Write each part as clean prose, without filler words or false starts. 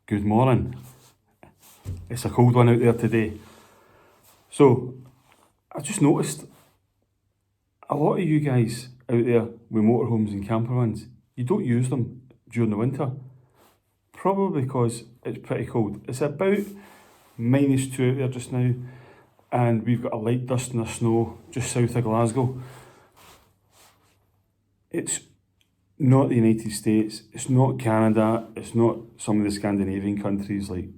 Good morning. It's a cold one out there today. So, I just noticed a lot of you guys out there with motorhomes and campervans, you don't use them during the winter. Probably because it's pretty cold. It's about -2 out there just now, and we've got a light dusting of snow just south of Glasgow. It's not the United States, it's not Canada, it's not some of the Scandinavian countries like,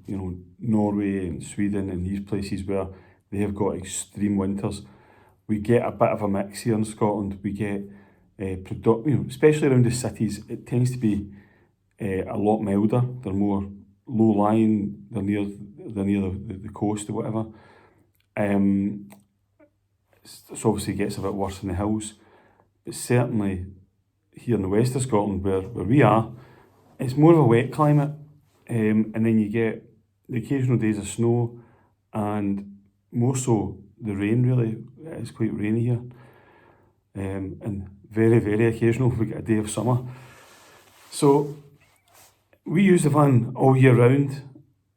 Norway and Sweden and these places where they have got extreme winters. We get a bit of a mix here in Scotland. We get, especially around the cities, it tends to be a lot milder. They're more low-lying, they're near the coast or whatever. It obviously gets a bit worse in the hills, but certainly here in the west of Scotland where we are, it's more of a wet climate, and then you get the occasional days of snow and more so the rain. Really, it's quite rainy here, and very, very occasional we get a day of summer. So we use the van all year round,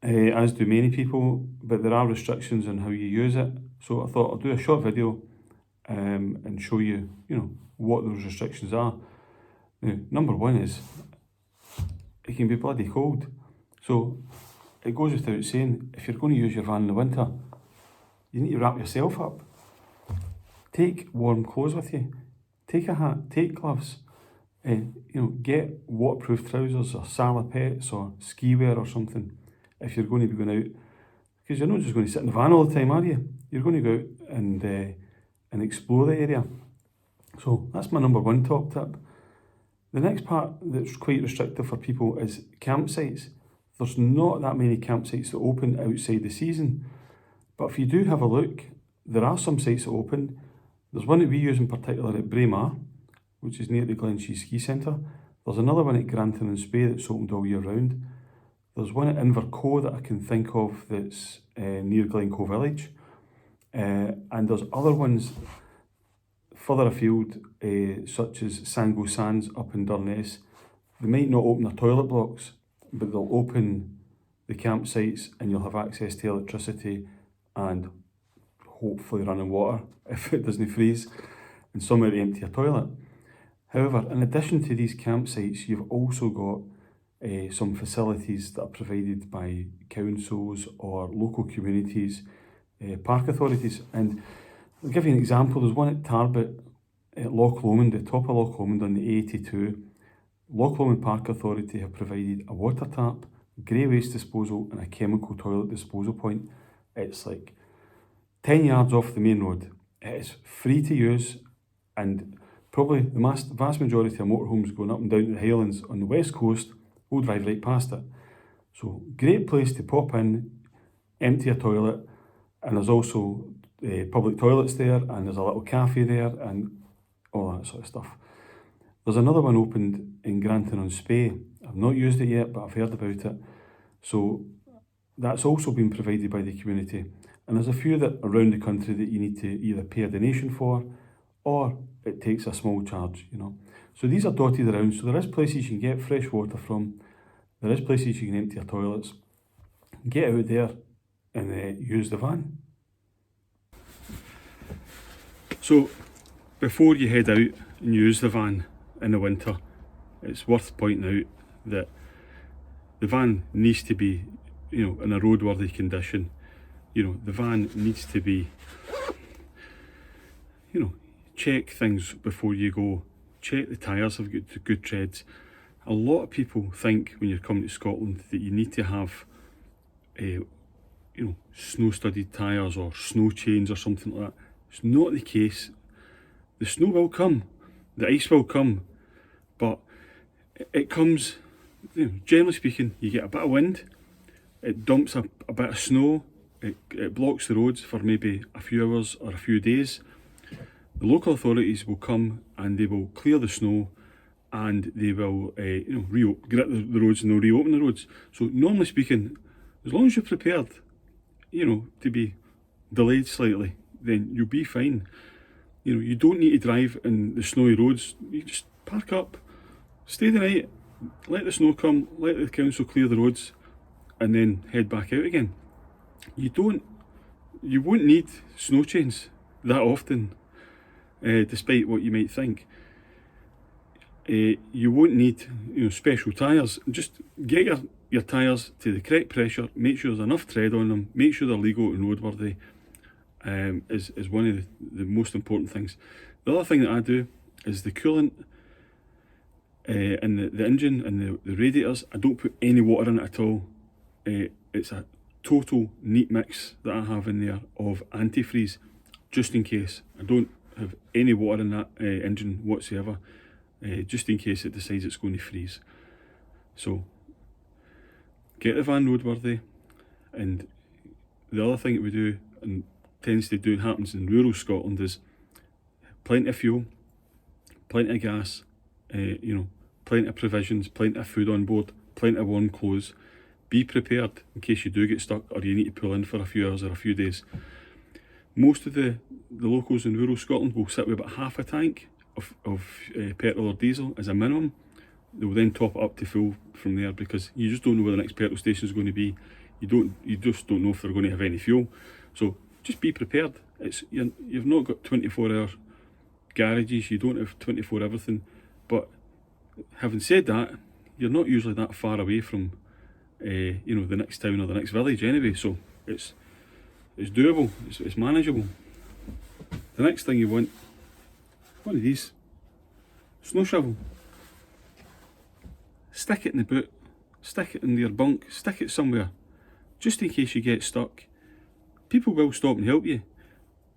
as do many people, but there are restrictions on how you use it. So I thought I'll do a short video and show you, what those restrictions are. Now, number one is, it can be bloody cold. So, it goes without saying, if you're going to use your van in the winter, you need to wrap yourself up. Take warm clothes with you. Take a hat, take gloves. Get waterproof trousers or salopettes or ski wear or something if you're going to be going out. Because you're not just going to sit in the van all the time, are you? You're going to go out and explore the area. So, that's my number one top tip. The next part that's quite restrictive for people is campsites. There's not that many campsites that open outside the season, but if you do have a look, there are some sites that open. There's one that we use in particular at Braemar, which is near the Glenshee Ski Centre. There's another one at Granton and Spey that's opened all year round. There's one at Invercoe that I can think of that's near Glencoe Village, and there's other ones further afield, such as Sango Sands up in Durness. They might not open their toilet blocks, but they'll open the campsites and you'll have access to electricity and hopefully running water if it doesn't freeze, and somewhere to empty a toilet. However, in addition to these campsites, you've also got some facilities that are provided by councils or local communities, park authorities. And I'll give you an example. There's one at Tarbet at Loch Lomond, the top of Loch Lomond on the A82. Loch Lomond Park Authority have provided a water tap, grey waste disposal and a chemical toilet disposal point. It's like 10 yards off the main road. It is free to use, and probably the vast majority of motorhomes going up and down to the Highlands on the west coast will drive right past it. So great place to pop in, empty a toilet, and there's also public toilets there, and there's a little cafe there, and all that sort of stuff. There's another one opened in Granton on Spey. I've not used it yet, but I've heard about it. So that's also been provided by the community. And there's a few that around the country that you need to either pay a donation for, or it takes a small charge, So these are dotted around. So there is places you can get fresh water from. There is places you can empty your toilets. Get out there and use the van. So, before you head out and use the van in the winter, it's worth pointing out that the van needs to be, in a roadworthy condition. The van needs to be, check things before you go. Check the tyres have got good treads. A lot of people think when you're coming to Scotland that you need to have, snow-studded tyres or snow chains or something like that. It's not the case. The snow will come, the ice will come, but it comes, generally speaking, you get a bit of wind, it dumps a bit of snow, it blocks the roads for maybe a few hours or a few days. The local authorities will come and they will clear the snow, and they will, grit the roads, and they'll reopen the roads. So normally speaking, as long as you're prepared, to be delayed slightly, then you'll be fine. You don't need to drive in the snowy roads. You just park up, stay the night, let the snow come, let the council clear the roads, and then head back out again. You won't need snow chains that often, despite what you might think. You won't need special tyres. Just get your tyres to the correct pressure, make sure there's enough tread on them, make sure they're legal and roadworthy, is one of the most important things. The other thing that I do is the coolant and the engine and the radiators. I don't put any water in it at all. It's a total neat mix that I have in there of antifreeze, just in case. I don't have any water in that engine whatsoever, just in case it decides it's going to freeze. So get the van roadworthy. And the other thing that we do, and tends to do, happens in rural Scotland, is plenty of fuel, plenty of gas, plenty of provisions, plenty of food on board, plenty of warm clothes. Be prepared in case you do get stuck or you need to pull in for a few hours or a few days. Most of the locals in rural Scotland will sit with about half a tank of petrol or diesel as a minimum. They will then top it up to full from there, because you just don't know where the next petrol station is going to be. You just don't know if they're going to have any fuel. So just be prepared. You've not got 24-hour garages, you don't have 24 everything. But having said that, you're not usually that far away from the next town or the next village anyway, so it's doable, it's manageable. The next thing you want, one of these, snow shovel. Stick it in the boot, stick it in your bunk, stick it somewhere, just in case you get stuck. People will stop and help you,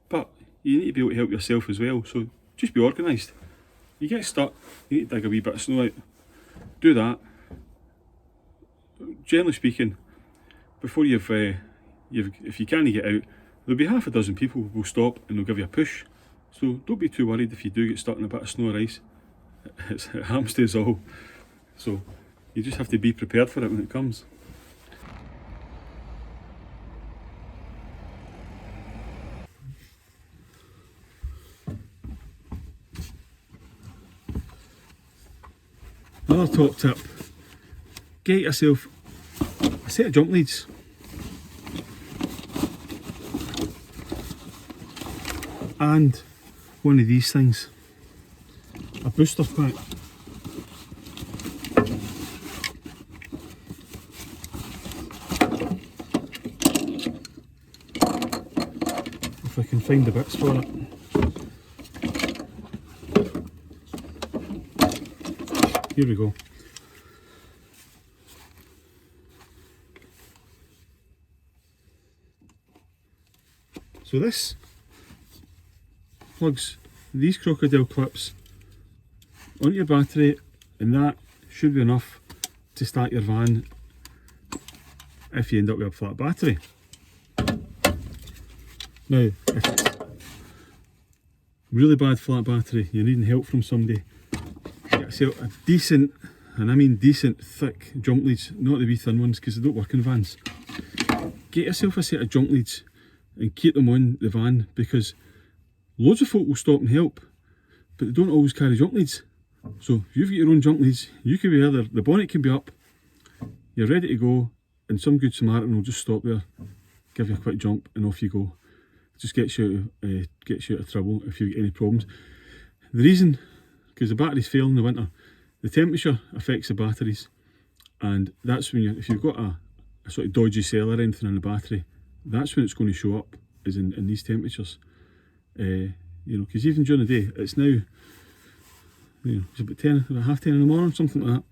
but you need to be able to help yourself as well, so just be organised. You get stuck, you need to dig a wee bit of snow out, do that. Generally speaking, before if you can't get out, there'll be half a dozen people who will stop and they'll give you a push. So don't be too worried if you do get stuck in a bit of snow or ice. It happens to us all. So you just have to be prepared for it when it comes. Another top tip, get yourself a set of jump leads. And one of these things, a booster pack. If I can find the bits for it. Here we go. So this plugs these crocodile clips onto your battery, and that should be enough to start your van if you end up with a flat battery. Now, if it's really bad flat battery, you're needing help from somebody, get yourself a decent, and I mean decent, thick jump leads, not the wee thin ones because they don't work in vans. Get yourself a set of jump leads and keep them on the van, because loads of folk will stop and help, but they don't always carry jump leads. So if you've got your own jump leads, you can be there, the bonnet can be up, you're ready to go, and some good Samaritan will just stop there, give you a quick jump, and off you go. It just gets you out of trouble if you get any problems. The reason, because the batteries fail in the winter, the temperature affects the batteries, and that's when if you've got a sort of dodgy cell or anything in the battery, that's when it's going to show up, is in these temperatures. Because even during the day, it's now, it's about 10, about half 10 in the morning, something like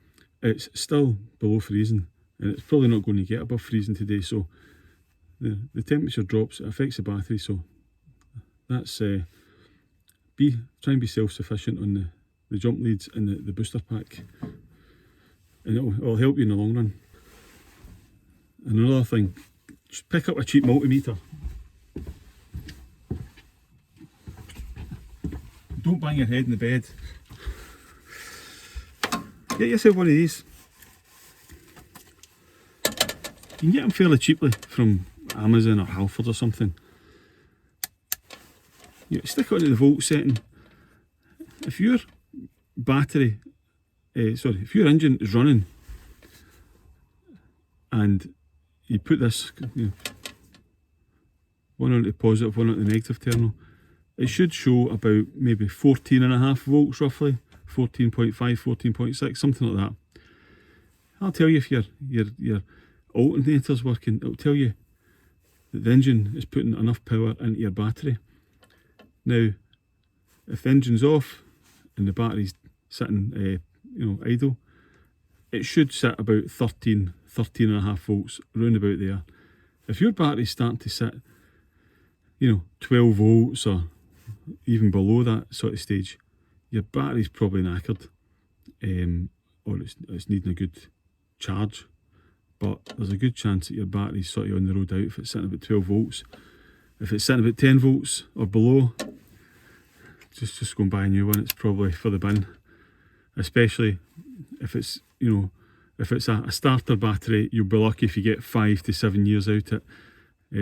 that. It's still below freezing, and it's probably not going to get above freezing today. So the temperature drops, it affects the battery. So that's try and be self-sufficient on the jump leads and the booster pack, and it'll help you in the long run. And another thing, just pick up a cheap multimeter. Don't bang your head in the bed. Get yourself one of these. You can get them fairly cheaply from Amazon or Halford or something. Stick it onto the volt setting. If your if your engine is running and you put this, one onto the positive, one onto the negative terminal. It should show about maybe 14.5 volts roughly, 14.5, 14.6, something like that. I'll tell you if your alternator's working. It'll tell you that the engine is putting enough power into your battery. Now, if the engine's off and the battery's sitting, idle, it should sit about 13.5 volts, around about there. If your battery's starting to sit, 12 volts or even below that sort of stage, your battery's probably knackered, or it's needing a good charge. But there's a good chance that your battery's sort of on the road out if it's sitting about 12 volts. If it's sitting about 10 volts or below, just go and buy a new one. It's probably for the bin. Especially if it's, if it's a starter battery, you'll be lucky if you get 5 to 7 years out it,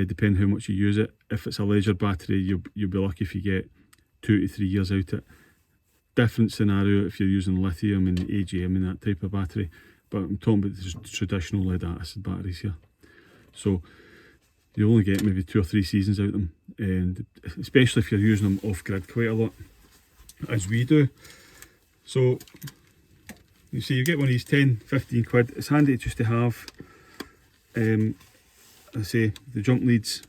depending how much you use it. If it's a leisure battery, you'll be lucky if you get 2 to 3 years out it. Different scenario if you're using lithium and AGM and that type of battery. But I'm talking about the traditional lead acid batteries here. So you only get maybe 2 or 3 seasons out of them, and especially if you're using them off grid quite a lot, as we do. So you see, you get one of these 10-15 quid. It's handy just to have, I say, the jump leads.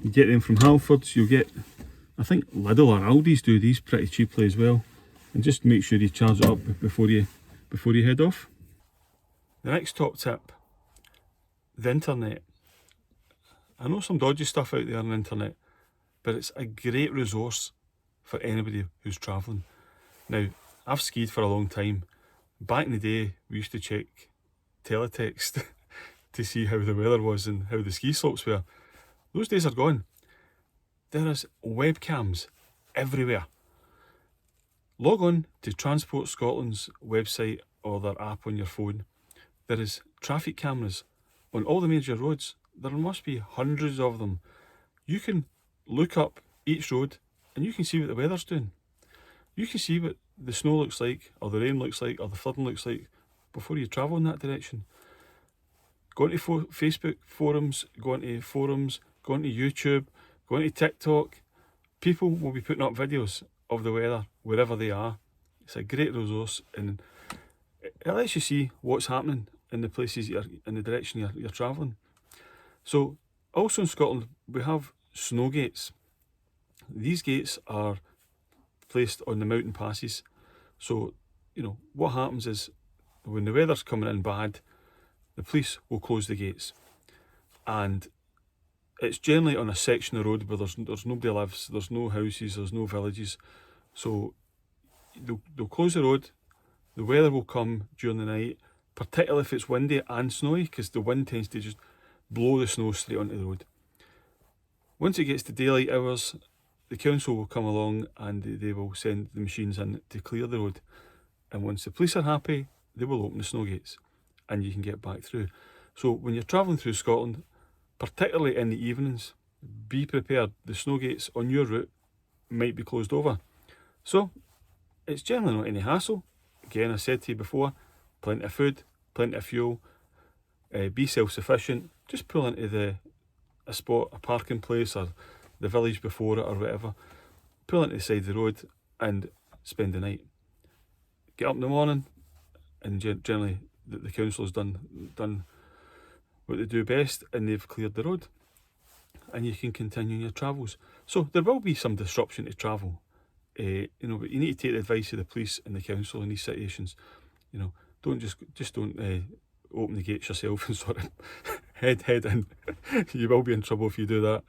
You get them from Halfords. You'll get, I think Lidl or Aldi's do these pretty cheaply as well. And just make sure you charge it up before you head off. The next top tip, the internet. I know some dodgy stuff out there on the internet, but it's a great resource for anybody who's travelling. Now, I've skied for a long time. Back in the day, we used to check teletext to see how the weather was and how the ski slopes were. Those days are gone. There is webcams everywhere. Log on to Transport Scotland's website or their app on your phone. There is traffic cameras on all the major roads. There must be hundreds of them. You can look up each road and you can see what the weather's doing. You can see what the snow looks like, or the rain looks like, or the flooding looks like before you travel in that direction. Go into Facebook forums, go into YouTube, go into TikTok. People will be putting up videos of the weather wherever they are. It's a great resource, and it lets you see what's happening in the places in the direction you're travelling. So also in Scotland we have snow gates. These gates are placed on the mountain passes. So what happens is when the weather's coming in bad, the police will close the gates, and it's generally on a section of road where there's nobody lives, there's no houses, there's no villages. So they'll close the road. The weather will come during the night, particularly if it's windy and snowy, because the wind tends to just blow the snow straight onto the road. Once it gets to daylight hours, the council will come along and they will send the machines in to clear the road. And once the police are happy, they will open the snow gates and you can get back through. So when you're travelling through Scotland, particularly in the evenings, be prepared. The snow gates on your route might be closed over. So it's generally not any hassle. Again, I said to you before, plenty of food, plenty of fuel, be self-sufficient. Just pull into a spot, a parking place or the village before it or whatever. Pull into the side of the road and spend the night. Get up in the morning, and generally the council has done what they do best, and they've cleared the road, and you can continue your travels. So there will be some disruption to travel, but you need to take the advice of the police and the council in these situations. Don't don't open the gates yourself and sort of head in. You will be in trouble if you do that.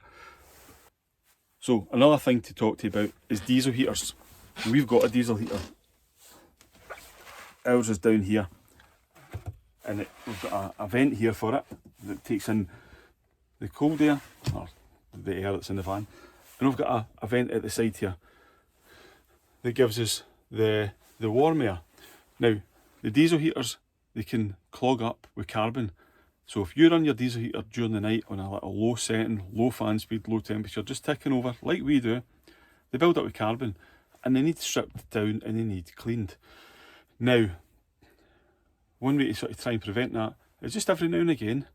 So another thing to talk to you about is diesel heaters. We've got a diesel heater. Ours is down here, and we've got a vent here for it that takes in the cold air, or the air that's in the van, and we've got a vent at the side here that gives us the warm air. Now, the diesel heaters, they can clog up with carbon. So if you run your diesel heater during the night on a little low setting, low fan speed, low temperature, just ticking over like we do, they build up with carbon and they need stripped down and they need cleaned. Now, one way to sort of try and prevent that is just every now and again,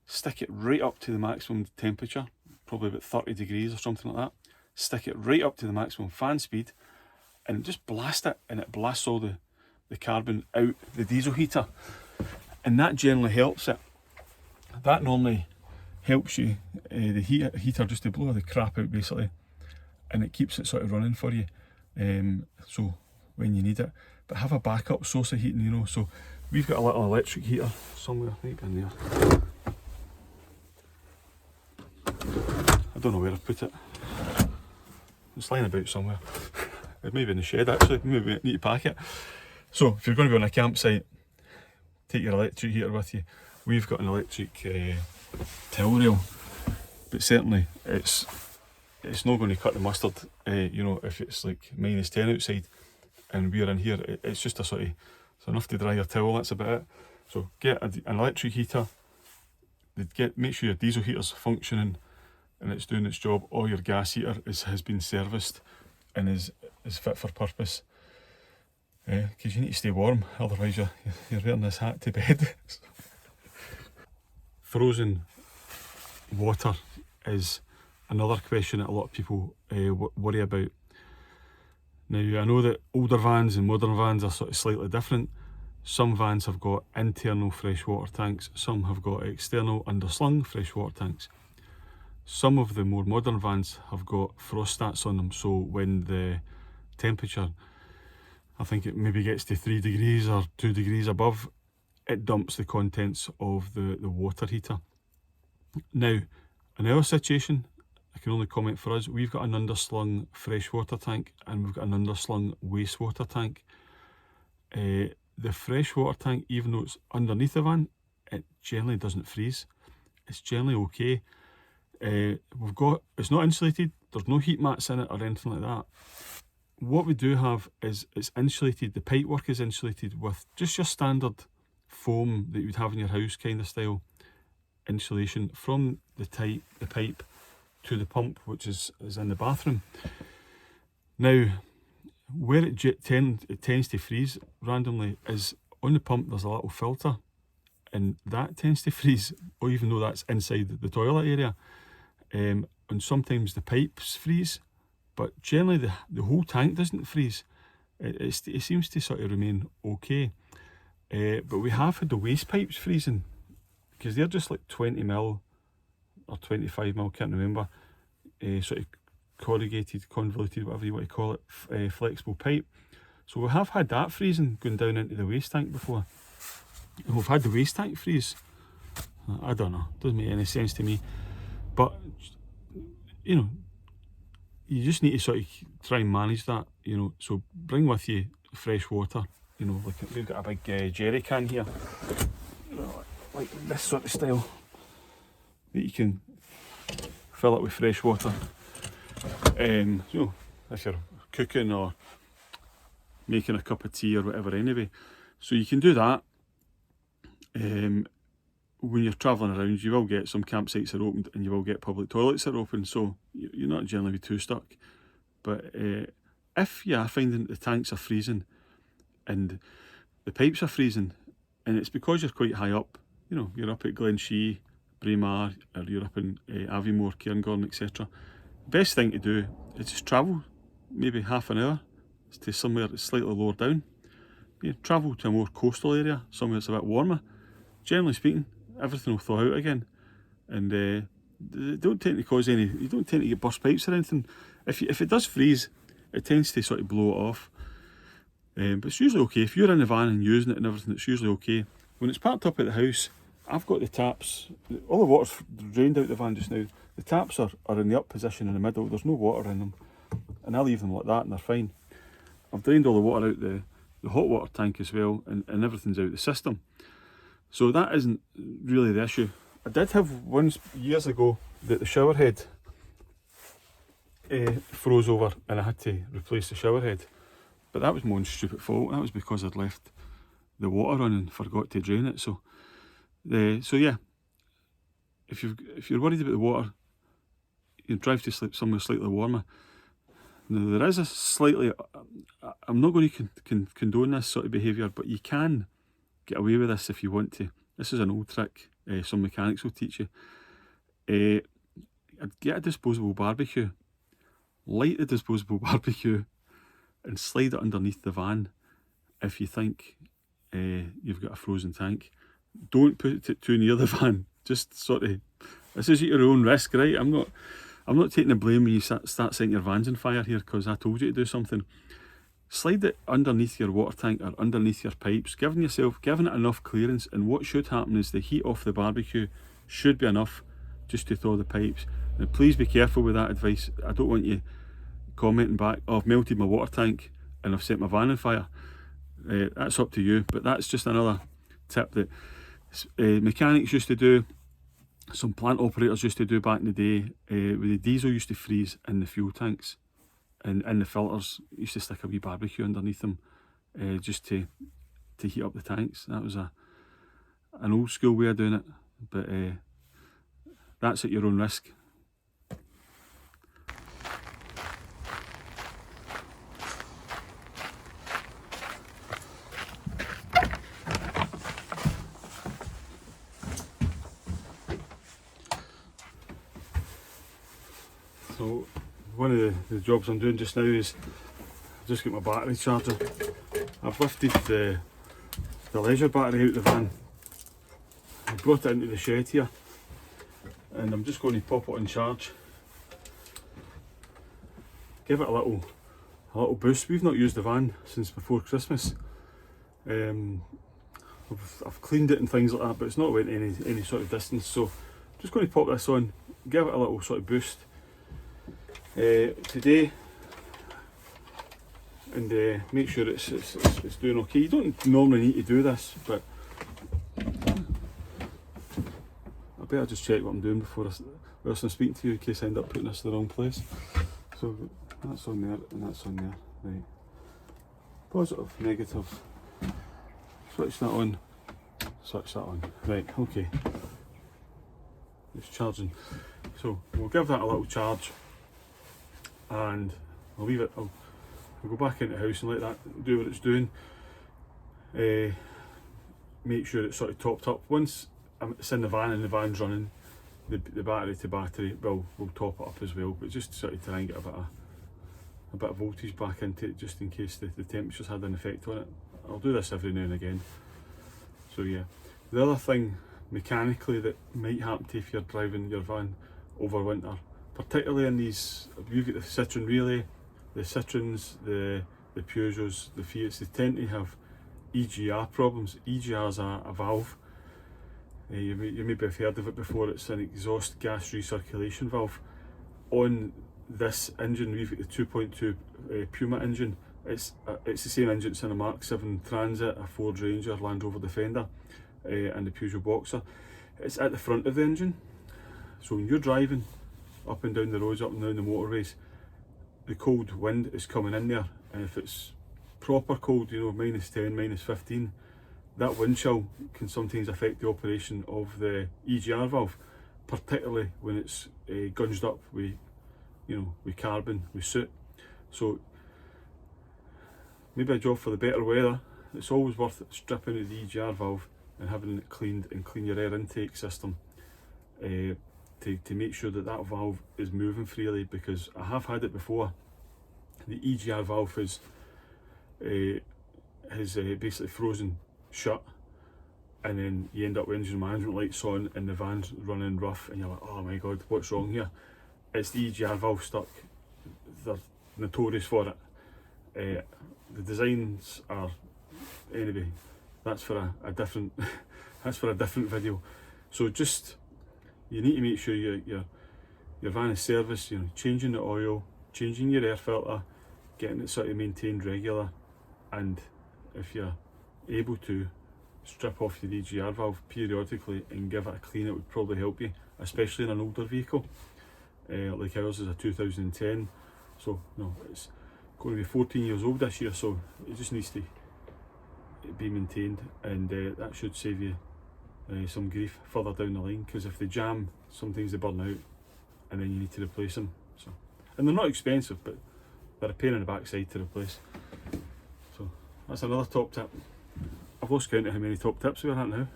stick it right up to the maximum temperature, probably about 30 degrees or something like that. Stick it right up to the maximum fan speed and just blast it, and it blasts all the carbon out the diesel heater, and that generally helps it. That normally helps you, the heater just to blow the crap out basically, and it keeps it sort of running for you, so when you need it. But have a backup source of heating, you know. So we've got a little electric heater somewhere, right in there. I don't know where I've put it. It's lying about somewhere. It may be in the shed actually, maybe we need to pack it. So if you're going to be on a campsite, take your electric heater with you. We've got an electric towel rail, but certainly it's not going to cut the mustard, you know, if it's like -10 outside and we're in here. It's just a sort of, it's enough to dry your towel, that's about it. So get an electric heater, make sure your diesel heater's functioning and it's doing its job, or your gas heater has been serviced and is fit for purpose. Because you need to stay warm, otherwise you're wearing this hat to bed. Frozen water is another question that a lot of people worry about. Now, I know that older vans and modern vans are sort of slightly different. Some vans have got internal freshwater tanks, some have got external underslung freshwater tanks. Some of the more modern vans have got frost stats on them, so when the temperature, I think it maybe gets to 3 degrees or 2 degrees above, it dumps the contents of the water heater. Now, in our situation, I can only comment for us, we've got an underslung freshwater tank and we've got an underslung wastewater tank. The freshwater tank, even though it's underneath the van, it generally doesn't freeze. It's generally okay. It's not insulated, there's no heat mats in it or anything like that. What we do have is it's insulated, the pipework is insulated with just your standard foam that you would have in your house kind of style insulation from the pipe to the pump, which is in the bathroom. Now, where it tends to freeze randomly is on the pump. There's a little filter and that tends to freeze, or even though that's inside the toilet area, and sometimes the pipes freeze, but generally the whole tank doesn't freeze. It seems to sort of remain okay. But we have had the waste pipes freezing, because they're just like 20mm or 25mm, can't remember, sort of corrugated, convoluted, whatever you want to call it, flexible pipe. So we have had that freezing going down into the waste tank before. And we've had the waste tank freeze. I don't know, doesn't make any sense to me. But, you know, you just need to sort of try and manage that, you know. So bring with you fresh water, you know, like we've got a big jerry can here, you know, like this sort of style, that you can fill it with fresh water. You know, if you're cooking or making a cup of tea or whatever anyway. So you can do that. When you're travelling around, you will get some campsites that are opened and you will get public toilets that are open, so you're not generally be too stuck. But if you are finding the tanks are freezing and the pipes are freezing, and it's because you're quite high up, you know, you're up at Glenshee, Braemar, or you're up in Aviemore, Cairngorm, etc. Best thing to do is just travel maybe half an hour to somewhere that's slightly lower down. You travel to a more coastal area, somewhere that's a bit warmer. Generally speaking, everything will thaw out again, and they don't tend to cause any, you don't tend to get burst pipes or anything. If it does freeze, it tends to sort of blow it off, but it's usually okay. If you're in the van and using it and everything, it's usually okay. When it's parked up at the house, I've got the taps, all the water's drained out the van just now. The taps are in the up position in the middle, there's no water in them, and I leave them like that and they're fine. I've drained all the water out the hot water tank as well, and everything's out the system. So that isn't really the issue. I did have once years ago that the shower head froze over and I had to replace the shower head. But that was my own stupid fault. That was because I'd left the water on and forgot to drain it. So yeah, if you're worried about the water, you drive to somewhere slightly warmer. Now there is a slightly, I'm not going to condone this sort of behaviour, but you can get away with this if you want to. This is an old trick some mechanics will teach you. I'd get a disposable barbecue, light the disposable barbecue, and slide it underneath the van if you think you've got a frozen tank. Don't put it too near the van. Just sort of, this is at your own risk, right? I'm not taking the blame when you start setting your vans on fire here, because I told you to do something. Slide it underneath your water tank or underneath your pipes, giving it enough clearance, and what should happen is the heat off the barbecue should be enough just to thaw the pipes. Now please be careful with that advice. I don't want you commenting back, oh, I've melted my water tank and I've set my van on fire. That's up to you, but that's just another tip that mechanics used to do, some plant operators used to do back in the day. With the diesel used to freeze in the fuel tanks, and in the filters used to stick a wee barbecue underneath them, just to heat up the tanks. That was an old school way of doing it, but that's at your own risk. So one of the jobs I'm doing just now is I've just got my battery charger. I've lifted the leisure battery out of the van. I brought it into the shed here, and I'm just going to pop it on charge. Give it a little boost. We've not used the van since before Christmas. I've cleaned it and things like that, but it's not went any sort of distance. So I'm just going to pop this on, give it a little sort of boost today, and make sure it's doing okay. You don't normally need to do this, but I better just check what I'm doing before I'm speaking to you, in case I end up putting this in the wrong place. So that's on there and that's on there. Right. Positive, negative. Switch that on. Switch that on. Right, okay. It's charging. So we'll give that a little charge, and I'll leave it. I'll go back into the house and let that do what it's doing. Make sure it's sort of topped up. Once it's in the van and the van's running, the battery to battery will top it up as well, but just sort of try and get a bit of voltage back into it, just in case the temperature's had an effect on it. I'll do this every now and again. So yeah, the other thing mechanically that might happen to you if you're driving your van over winter, particularly in these, you've got the Citroen Relay, the Citroens, the Peugeots, the Fiats, they tend to have EGR problems. EGR is a valve. You maybe have heard of it before. It's an exhaust gas recirculation valve. On this engine, we've got the 2.2 Puma engine. It's the same engine that's in a Mark 7 Transit, a Ford Ranger, Land Rover Defender, and the Peugeot Boxer. It's at the front of the engine. So when you're driving up and down the roads, up and down the motorways, the cold wind is coming in there, and if it's proper cold, you know, -10, -15, that wind chill can sometimes affect the operation of the EGR valve, particularly when it's gunged up with, you know, with carbon, with soot. So maybe a job for the better weather. It's always worth it stripping out the EGR valve and having it cleaned, and clean your air intake system to make sure that valve is moving freely, because I have had it before. The EGR valve has basically frozen shut, and then you end up with engine management lights on and the van's running rough, and you're like, oh my god, what's wrong here? It's the EGR valve stuck. They're notorious for it. The designs are, anyway, that's for a different that's for a different video. So just, you need to make sure your van is serviced, you know, changing the oil, changing your air filter, getting it sort of maintained regular, and if you're able to, strip off your EGR valve periodically and give it a clean. It would probably help you, especially in an older vehicle. Like ours is a 2010, so no, it's going to be 14 years old this year, so it just needs to be maintained, and that should save you some grief further down the line, because if they jam, sometimes they burn out and then you need to replace them. So, and they're not expensive, but they're a pain in the backside to replace. So that's another top tip. I've lost count of how many top tips we're at now.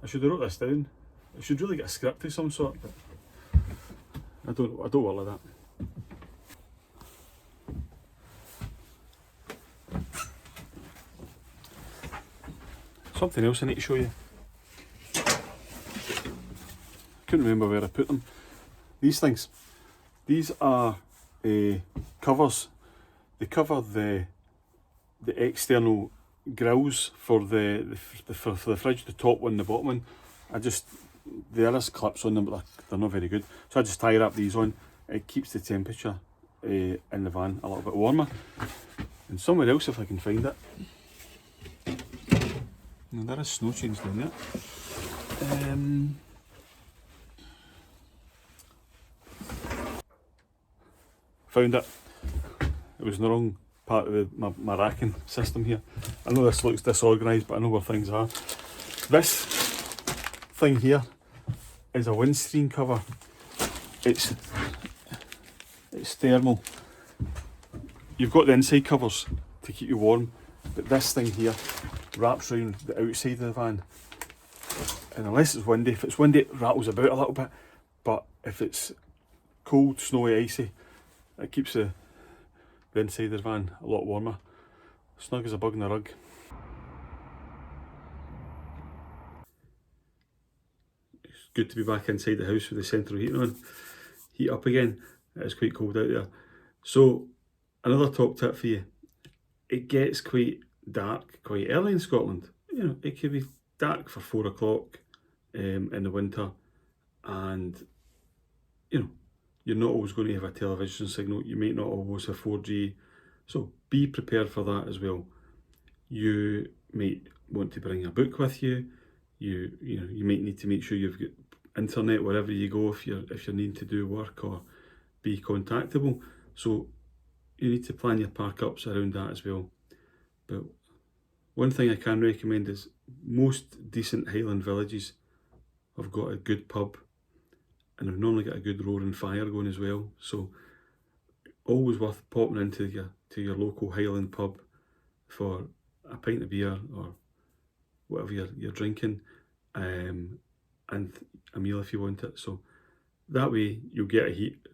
I should have wrote this down. I should really get a script of some sort, but I don't work like that. Something else I need to show you. Couldn't remember where I put them. These things. These are covers. They cover the external grills for the fridge, the top one, the bottom one. There is clips on them, but they're not very good. So I just tie up these on. It keeps the temperature in the van a little bit warmer. And somewhere else, if I can find it. Now there is snow chains down there. Found it. It was in the wrong part of my racking system here. I know this looks disorganised, but I know where things are. This thing here is a windscreen cover. It's thermal. You've got the inside covers to keep you warm, but this thing here wraps around the outside of the van. And unless it's windy, if it's windy it rattles about a little bit, but if it's cold, snowy, icy, it keeps the inside of the van a lot warmer. Snug as a bug in a rug. It's good to be back inside the house with the central heating on. Heat up again. It's quite cold out there. So another top tip for you. It gets quite dark quite early in Scotland. You know, it could be dark for 4 o'clock in the winter, and you know, you're not always going to have a television signal. You might not always have 4G, so be prepared for that as well. You might want to bring a book with you. You might need to make sure you've got internet wherever you go if you're needing to do work or be contactable. So you need to plan your park ups around that as well. But one thing I can recommend is most decent Highland villages have got a good pub, and they've normally got a good roaring fire going as well. So always worth popping into your local Highland pub for a pint of beer or whatever you're drinking, and a meal if you want it. So that way you'll get a heat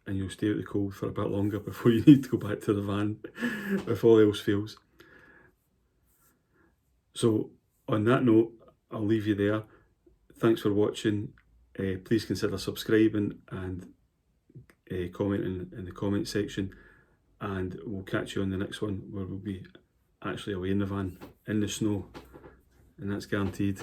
and you'll stay out the cold for a bit longer before you need to go back to the van if all else fails. So on that note, I'll leave you there. Thanks for watching. Please consider subscribing and commenting in the comment section, and we'll catch you on the next one where we'll be actually away in the van in the snow, and that's guaranteed.